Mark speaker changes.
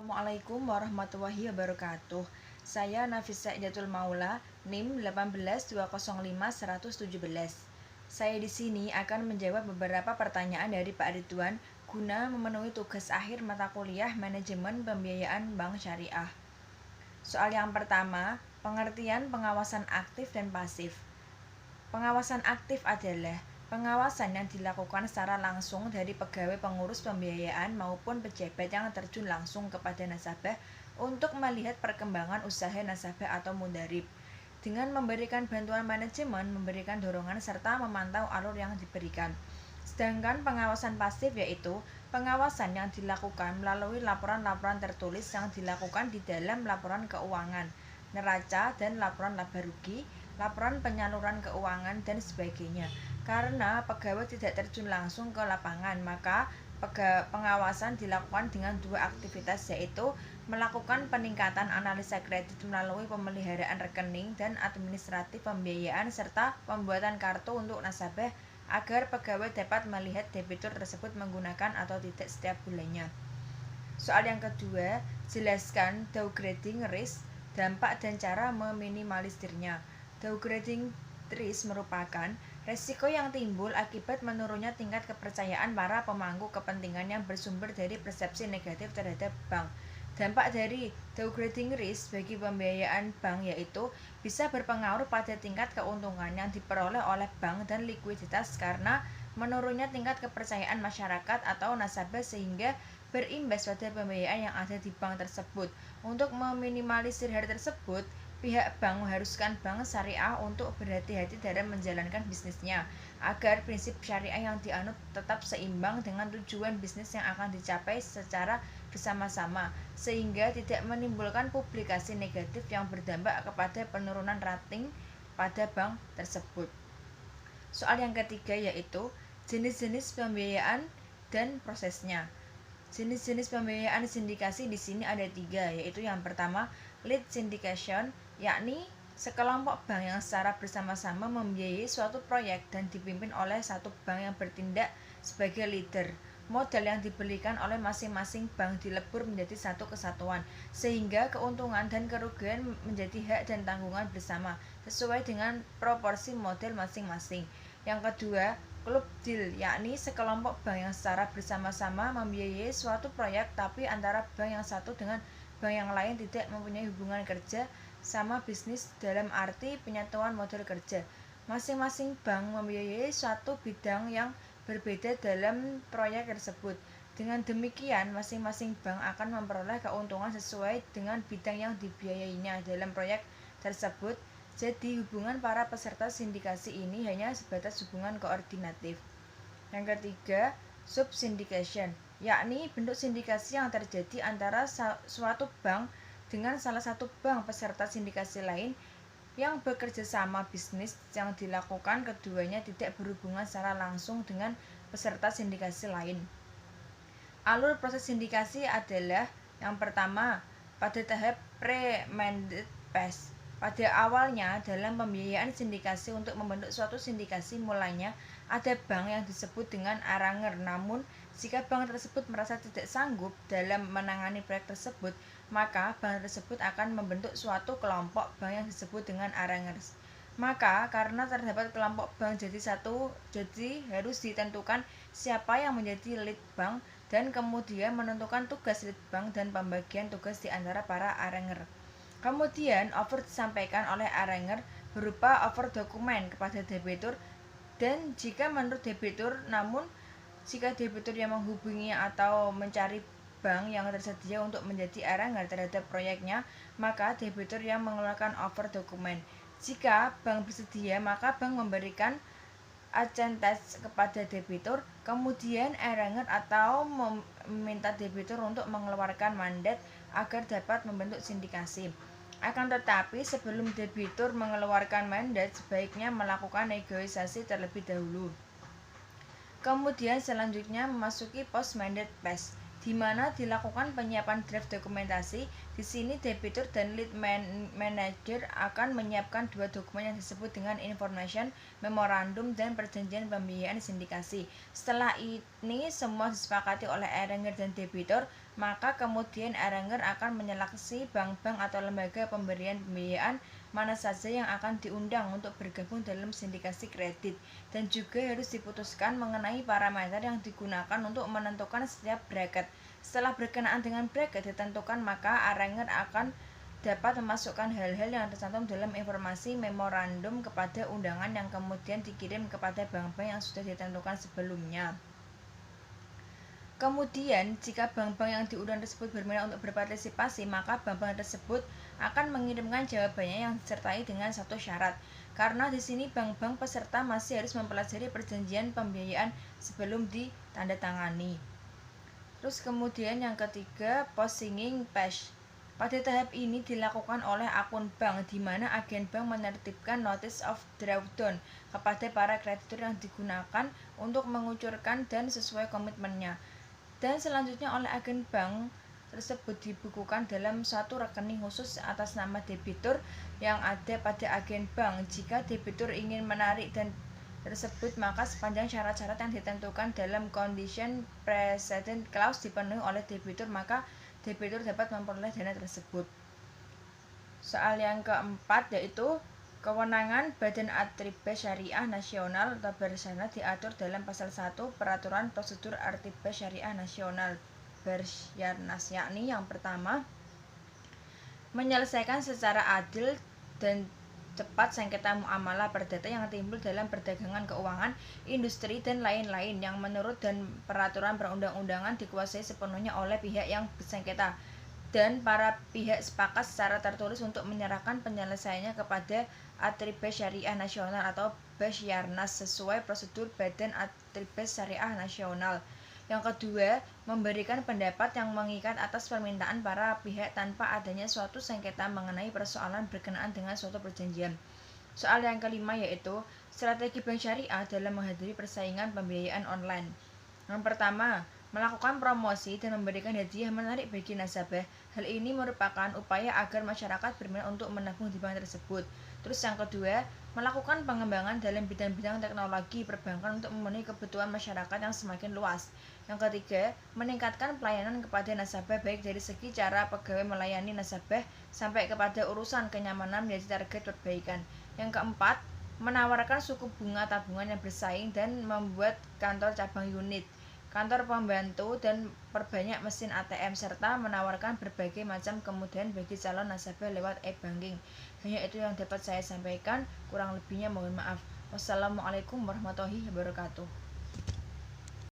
Speaker 1: Assalamualaikum warahmatullahi wabarakatuh. Saya Nafisa Idatul Maula, NIM 18205-117. Saya di sini akan menjawab beberapa pertanyaan dari Pak Ridwan guna memenuhi tugas akhir mata kuliah Manajemen Pembiayaan Bank Syariah. Soal yang pertama, pengertian pengawasan aktif dan pasif. Pengawasan aktif adalah pengawasan yang dilakukan secara langsung dari pegawai pengurus pembiayaan maupun pejabat yang terjun langsung kepada nasabah untuk melihat perkembangan usaha nasabah atau mudharib. Dengan memberikan bantuan manajemen, memberikan dorongan serta memantau alur yang diberikan. Sedangkan pengawasan pasif yaitu pengawasan yang dilakukan melalui laporan-laporan tertulis yang dilakukan di dalam laporan keuangan, neraca dan laporan laba rugi, laporan penyaluran keuangan dan sebagainya. Karena pegawai tidak terjun langsung ke lapangan, maka pengawasan dilakukan dengan dua aktivitas, yaitu melakukan peningkatan analisa kredit melalui pemeliharaan rekening dan administratif pembiayaan serta pembuatan kartu untuk nasabah agar pegawai dapat melihat debitur tersebut menggunakan atau tidak setiap bulannya. Soal yang kedua, jelaskan downgrading risk, dampak dan cara meminimalisirnya. Downgrading risk merupakan resiko yang timbul akibat menurunnya tingkat kepercayaan para pemangku kepentingan yang bersumber dari persepsi negatif terhadap bank. Dampak dari downgrading risk bagi pembiayaan bank yaitu bisa berpengaruh pada tingkat keuntungan yang diperoleh oleh bank dan likuiditas karena menurunnya tingkat kepercayaan masyarakat atau nasabah sehingga berimbas pada pembiayaan yang ada di bank tersebut. Untuk meminimalisir hal tersebut, pihak bank mengharuskan bank syariah untuk berhati-hati dalam menjalankan bisnisnya agar prinsip syariah yang dianut tetap seimbang dengan tujuan bisnis yang akan dicapai secara bersama-sama sehingga tidak menimbulkan publikasi negatif yang berdampak kepada penurunan rating pada bank tersebut. Soal yang ketiga yaitu jenis-jenis pembiayaan dan prosesnya. Jenis-jenis pembiayaan sindikasi di sini ada 3, yaitu yang pertama lead syndication, yakni sekelompok bank yang secara bersama-sama membiayai suatu proyek dan dipimpin oleh satu bank yang bertindak sebagai leader. Modal yang diberikan oleh masing-masing bank dilebur menjadi satu kesatuan, sehingga keuntungan dan kerugian menjadi hak dan tanggungan bersama sesuai dengan proporsi modal masing-masing. Yang kedua, klub deal, yakni sekelompok bank yang secara bersama-sama membiayai suatu proyek tapi antara bank yang satu dengan bank yang lain tidak mempunyai hubungan kerja sama bisnis dalam arti penyatuan modal kerja. Masing-masing bank membiayai suatu bidang yang berbeda dalam proyek tersebut. Dengan demikian, masing-masing bank akan memperoleh keuntungan sesuai dengan bidang yang dibiayainya dalam proyek tersebut. Jadi, hubungan para peserta sindikasi ini hanya sebatas hubungan koordinatif. Yang ketiga, subsyndication, yakni bentuk sindikasi yang terjadi antara suatu bank dengan salah satu bank peserta sindikasi lain yang bekerja sama bisnis yang dilakukan keduanya tidak berhubungan secara langsung dengan peserta sindikasi lain. Alur proses sindikasi adalah yang pertama, pada tahap pre-mandate phase. Pada awalnya, dalam pembiayaan sindikasi untuk membentuk suatu sindikasi mulanya ada bank yang disebut dengan arranger. Namun, jika bank tersebut merasa tidak sanggup dalam menangani proyek tersebut, maka bank tersebut akan membentuk suatu kelompok bank yang disebut dengan arrangers. Maka, karena terdapat kelompok bank jadi harus ditentukan siapa yang menjadi lead bank dan kemudian menentukan tugas lead bank dan pembagian tugas di antara para arranger. Kemudian, offer disampaikan oleh arranger berupa offer dokumen kepada debitur dan jika menurut debitur, namun jika debitur yang menghubungi atau mencari bank yang tersedia untuk menjadi arranger terhadap proyeknya, maka debitur yang mengeluarkan offer dokumen. Jika bank bersedia, maka bank memberikan accentage kepada debitur, kemudian arranger atau meminta debitur untuk mengeluarkan mandat agar dapat membentuk sindikasi. Akan tetapi sebelum debitur mengeluarkan mandat, sebaiknya melakukan negosiasi terlebih dahulu. Kemudian selanjutnya memasuki post mandate phase. di mana dilakukan penyiapan draft dokumentasi. Di sini debitur dan lead manager akan menyiapkan dua dokumen yang disebut dengan information memorandum dan perjanjian pembiayaan sindikasi. Setelah ini semua disepakati oleh arranger dan debitur, maka kemudian arranger akan menyeleksi bank-bank atau lembaga pemberian pembiayaan mana saja yang akan diundang untuk bergabung dalam sindikasi kredit, dan juga harus diputuskan mengenai parameter yang digunakan untuk menentukan setiap bracket. Setelah berkenaan dengan bracket ditentukan, maka arranger akan dapat memasukkan hal-hal yang tercantum dalam informasi memorandum kepada undangan yang kemudian dikirim kepada bank-bank yang sudah ditentukan sebelumnya. Kemudian, jika bank-bank yang diundang tersebut berminat untuk berpartisipasi, maka bank-bank tersebut akan mengirimkan jawabannya yang disertai dengan satu syarat. Karena di sini bank-bank peserta masih harus mempelajari perjanjian pembiayaan sebelum ditandatangani. Terus kemudian yang ketiga, posinging page. Pada tahap ini dilakukan oleh akun bank, di mana agen bank menertibkan notice of drawdown kepada para kreditur yang digunakan untuk mengucurkan dan sesuai komitmennya. Dan selanjutnya oleh agen bank tersebut dibukukan dalam suatu rekening khusus atas nama debitur yang ada pada agen bank. Jika debitur ingin menarik dan tersebut, maka sepanjang syarat-syarat yang ditentukan dalam condition precedent clause dipenuhi oleh debitur, maka debitur dapat memperoleh dana tersebut. Soal yang keempat yaitu kewenangan Badan Atribes Syariah Nasional atau Barsana diatur dalam pasal 1 Peraturan Prosedur Atribes Syariah Nasional Barsyanas, yakni yang pertama, menyelesaikan secara adil dan cepat sengketa muamalah perdata yang timbul dalam perdagangan keuangan, industri, dan lain-lain yang menurut dan peraturan perundang-undangan dikuasai sepenuhnya oleh pihak yang bersengketa, dan para pihak sepakat secara tertulis untuk menyerahkan penyelesaiannya kepada Atribes Syariah Nasional atau Basyarnas sesuai prosedur Badan Atribes Syariah Nasional. Yang kedua, memberikan pendapat yang mengikat atas permintaan para pihak tanpa adanya suatu sengketa mengenai persoalan berkenaan dengan suatu perjanjian. Soal yang kelima yaitu strategi bank syariah dalam menghadapi persaingan pembiayaan online. Yang pertama, melakukan promosi dan memberikan hadiah menarik bagi nasabah. Hal ini merupakan upaya agar masyarakat berminat untuk menabung di bank tersebut. Terus yang kedua, melakukan pengembangan dalam bidang-bidang teknologi perbankan untuk memenuhi kebutuhan masyarakat yang semakin luas. Yang ketiga, meningkatkan pelayanan kepada nasabah baik dari segi cara pegawai melayani nasabah sampai kepada urusan kenyamanan menjadi target perbaikan. Yang keempat, menawarkan suku bunga tabungan yang bersaing dan membuat kantor cabang unit, kantor pembantu, dan perbanyak mesin ATM, serta menawarkan berbagai macam kemudahan bagi calon nasabah lewat e-banking. Hanya itu yang dapat saya sampaikan, kurang lebihnya mohon maaf. Wassalamualaikum warahmatullahi wabarakatuh.